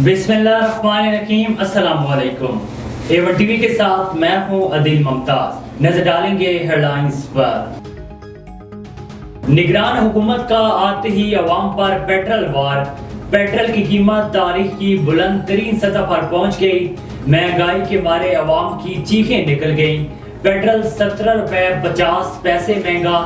बिस्मिल्लाहिर्रहमानिर्रहीम। अस्सलाम वालेकुम। A1 टीवी के साथ मैं हूं अदिल मुमताज। नजर डालेंगे हेडलाइंस पर। निगरान हुकूमत का आते ही अवाम पर पेट्रोल वार। पेट्रोल की कीमत तारीख की बुलंद तरीन सतह पर पहुंच गई। महंगाई के मारे अवाम की चीखें निकल गई। पेट्रोल 17 रुपए 50 पैसे महंगा,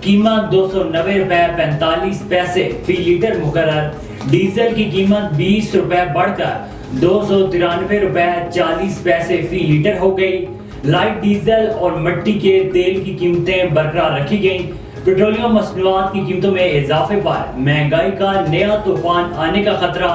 कीमत 290 रुपए 45 पैसे फी लीटर मुकर्रर। डीजल की कीमत 20 रुपए बढ़कर 293 रुपए 40 पैसे फी लीटर हो गई। लाइट डीजल और मिट्टी के तेल की कीमतें बरकरार रखी गई। पेट्रोलियम मसनूआत की कीमतों में इजाफे पर महंगाई का नया तूफान आने का खतरा।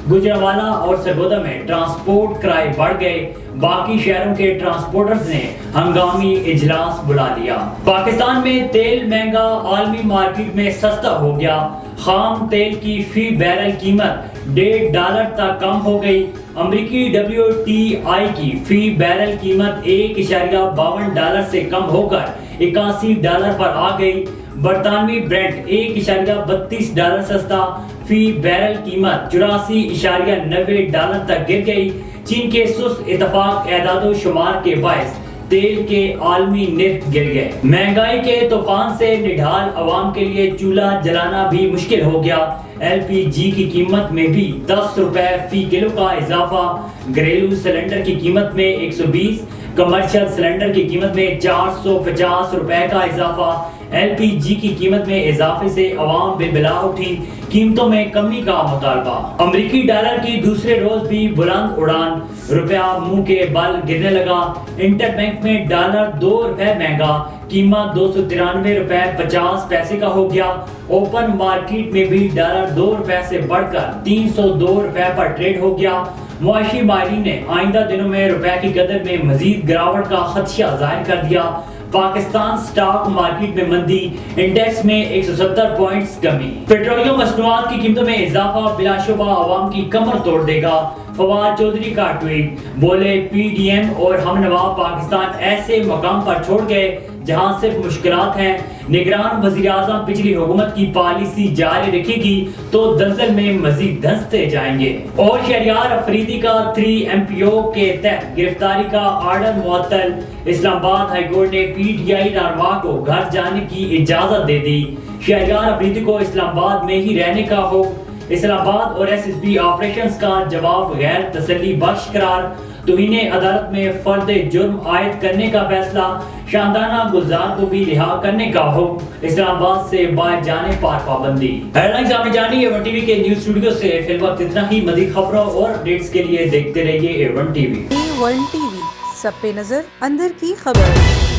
गुजरांवाला और सरगोदा में ट्रांसपोर्ट किराए बढ़ गए। बाकी शहरों के ट्रांसपोर्टर्स ने हंगामी इजलास बुला लिया। पाकिस्तान में तेल महंगा, आलमी मार्केट में सस्ता हो गया। खाम तेल की फी बैरल कीमत $1.5 तक कम हो गई। अमरीकी WTI की फी बैरल कीमत $1.52 से कम होकर $81 पर आ गई। बरतानवी ब्रेंट $1.32 सस्ता, फी बैरल कीमत $84.90 तक गिर गई। चीन के सुस्त इत्तेफाक एदादो शुमार के बायस तेल के आलमी निर्ख गिर गए। महंगाई के तूफान से निढाल अवाम के लिए चूल्हा जलाना भी मुश्किल हो गया। LPG की कीमत में भी 10 रुपए फी किलो का इजाफा। घरेलू सिलेंडर की कीमत में 120, कमर्शियल सिलेंडर की कीमत में 450 रुपए का इजाफा। LPG की कीमत में इजाफे से अवाम बेबला उठी। कीमतों में कमी का मुतालबा। अमरीकी डॉलर की दूसरे रोज भी बुलंद उड़ान। रुपया मुंह के बल गिरने लगा। इंटरबैंक में डॉलर 2 रुपए महंगा, कीमत 293 रुपए 50 पैसे का हो गया। ओपन मार्केट में भी डॉलर 2 रुपए से बढ़कर 302 रुपए पर ट्रेड हो गया। मुआशी माहिरीन ने आइंदा दिनों में रुपए की कदर में मजीद गिरावट का खदशा जाहिर कर दिया। पाकिस्तान स्टॉक मार्केट में मंदी, इंडेक्स में 170 पॉइंट्स कमी। पेट्रोलियम मसनूआत की कीमतों में इजाफा बिलाशुबा अवाम की कमर तोड़ देगा। फवाद चौधरी का ट्वीट, बोले PDM और हमनवा पाकिस्तान ऐसे मकाम पर छोड़ गए जहां सिर्फ मुश्किलात हैं। निगरान वजीर आज़म पिछली हुकूमत की पॉलिसी जारी रखेगी तो दलदल में मजीद धंसते जाएंगे। और शहरियार अफरीदी का 3 MPO के तहत गिरफ्तारी का आर्डर मुअत्तल। इस्लामाबाद हाईकोर्ट ने PTI रहनुमा को घर जाने की इजाजत दे दी। शहरियार अफरीदी को इस्लामाबाद में ही रहने का हुक्म। इस्लामाबाद और SSB ऑपरेशंस का जवाब गैर तसल्ली बख्श करार। तौहीन अदालत में फर्द जुर्म आयद करने का फैसला। शानदाना गुलजार को भी रिहा करने का हुक्म। इस्लामाबाद से बाहर जाने पर पाबंदी। हेडलाइंस आपने जानी A1 टीवी के न्यूज स्टूडियो से। फिल वक्त इतना ही। मज़ीद खबरों और अपडेट्स के लिए देखते रहिए A1 टीवी। A1 टीवी, सब पे नजर, अंदर की खबर।